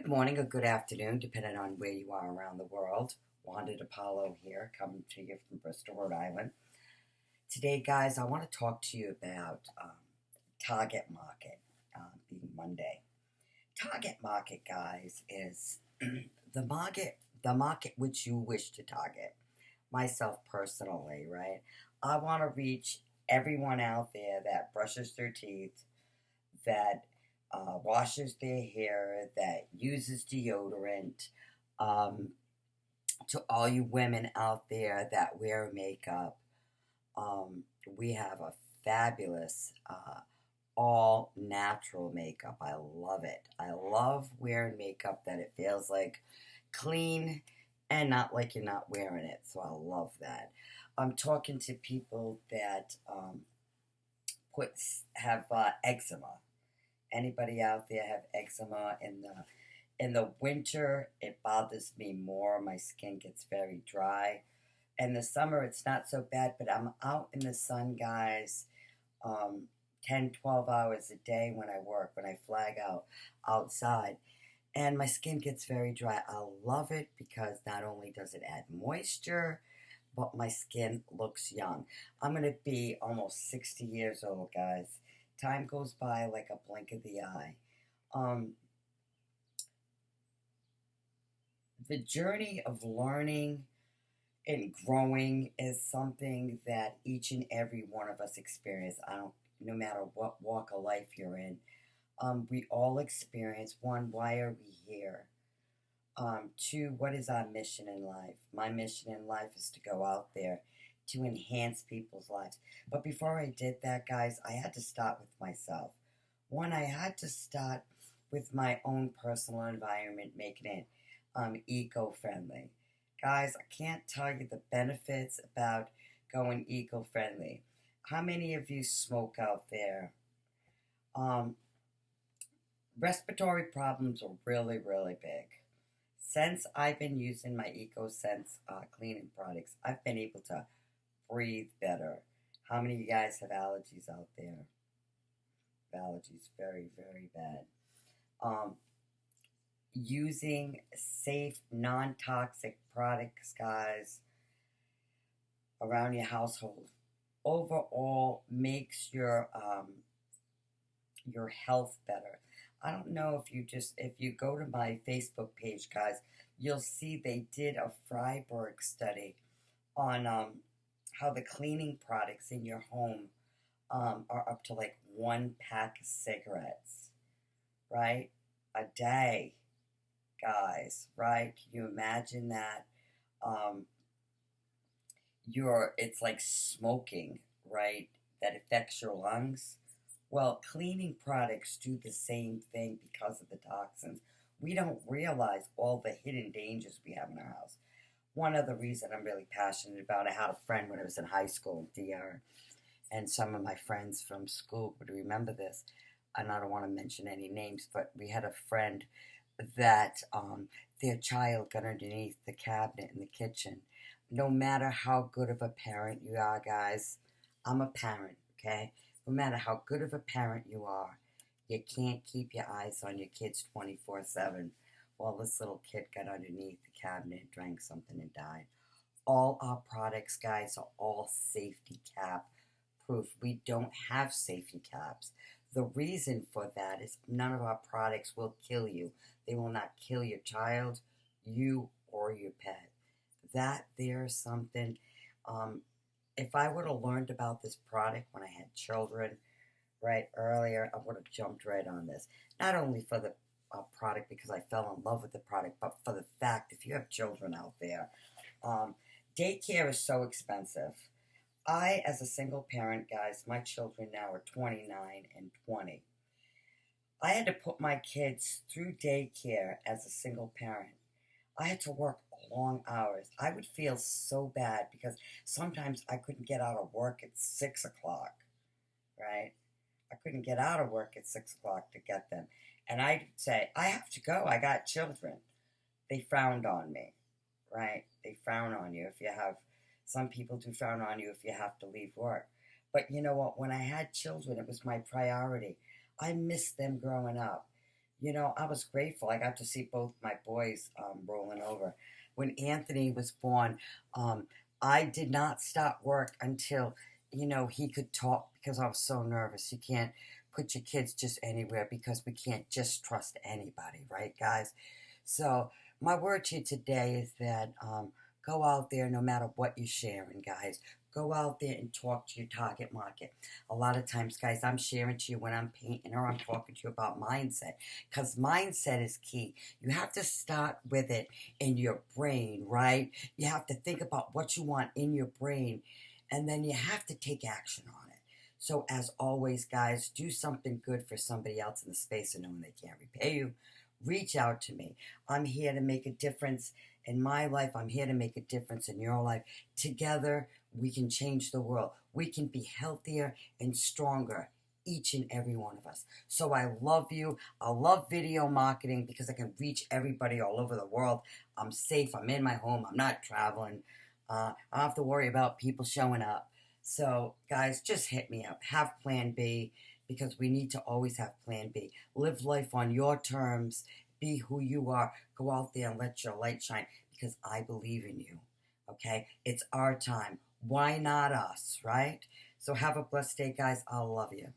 Good morning or good afternoon, depending on where you are around the world. Wanda DiPaolo here, coming to you from Bristol, Rhode Island. Today, guys, I want to talk to you about target market, being Monday. Target market, guys, is the market which you wish to target. Myself personally, right? I want to reach everyone out there that brushes their teeth, that washes their hair, that uses deodorant, um, to all you women out there that wear makeup. We have a fabulous, all natural makeup. I love it. I love wearing makeup that it feels like clean and not like you're not wearing it. So I love that. I'm talking to people that put have eczema. Anybody out there have eczema in the winter? It bothers me more. My skin gets very dry. In the summer, it's not so bad, but I'm out in the sun, guys, um, 10, 12 hours a day when I work, when I flag out outside, and my skin gets very dry. I love it because not only does it add moisture, but my skin looks young. I'm going to be almost 60 years old, guys. Time goes by like a blink of the eye. Um, the journey of learning and growing is something that each and every one of us experience. No matter what walk of life you're in, we all experience. One, why are we here? Two, what is our mission in life? My mission in life is to go out there to enhance people's lives. But before I did that, guys, I had to start with myself. One, I had to start with my own personal environment, making it eco-friendly. Guys, I can't tell you the benefits about going eco-friendly. How many of you smoke out there? Um, Respiratory problems are really, really big. Since I've been using my EcoSense cleaning products, I've been able to breathe better. How many of you guys have allergies out there? Allergies, very, very bad. Um, Using safe, non-toxic products, guys, around your household overall makes your health better. I don't know if you go to my Facebook page, guys, you'll see they did a Freiburg study on how the cleaning products in your home are up to like 1 pack of cigarettes, right? A day, guys, right? Can you imagine that? Um, it's like smoking, right? That affects your lungs. Well, cleaning products do the same thing because of the toxins. We don't realize all the hidden dangers we have in our house. One other reason I'm really passionate about, I had a friend when I was in high school, DR, and some of my friends from school would remember this, and I don't want to mention any names, but we had a friend that their child got underneath the cabinet in the kitchen. No matter how good of a parent you are, guys, I'm a parent, okay? No matter how good of a parent you are, you can't keep your eyes on your kids 24/7. Well, this little kid got underneath the cabinet, drank something, and died. All our products, guys, are all safety cap proof. We don't have safety caps. The reason for that is none of our products will kill you. They will not kill your child, you, or your pet. That there's something. Um, if I would have learned about this product when I had children, right, earlier, I would have jumped right on this. Not only for the product because I fell in love with the product, but for the fact if you have children out there, um, daycare is so expensive. I, as a single parent, guys, my children now are 29 and 20. I had to put my kids through daycare as a single parent. I had to work long hours. I would feel so bad because sometimes I couldn't get out of work at 6 o'clock, right? I couldn't get out of work at 6 o'clock to get them. And I'd say, I have to go. I got children. They frowned on me, right? They frown on you if you have, some people do frown on you if you have to leave work. But you know what? When I had children, it was my priority. I missed them growing up. You know, I was grateful. I got to see both my boys rolling over. When Anthony was born, I did not stop work until, you know, he could talk because I was so nervous. You can't put your kids just anywhere because we can't just trust anybody, right, guys? So, my word to you today is that go out there no matter what you're sharing, guys. Go out there and talk to your target market. A lot of times, guys, I'm sharing to you when I'm painting or I'm talking to you about mindset because mindset is key. You have to start with it in your brain, right? You have to think about what you want in your brain and then you have to take action on it. So, as always, guys, do something good for somebody else in the space of knowing they can't repay you. Reach out to me. I'm here to make a difference in my life. I'm here to make a difference in your life. Together, we can change the world. We can be healthier and stronger, each and every one of us. So I love you. I love video marketing because I can reach everybody all over the world. I'm safe. I'm in my home. I'm not traveling. I don't have to worry about people showing up. So, guys, just hit me up. Have plan B because we need to always have plan B. Live life on your terms. Be who you are. Go out there and let your light shine because I believe in you. Okay? It's our time. Why not us, right? So have a blessed day, guys. I love you.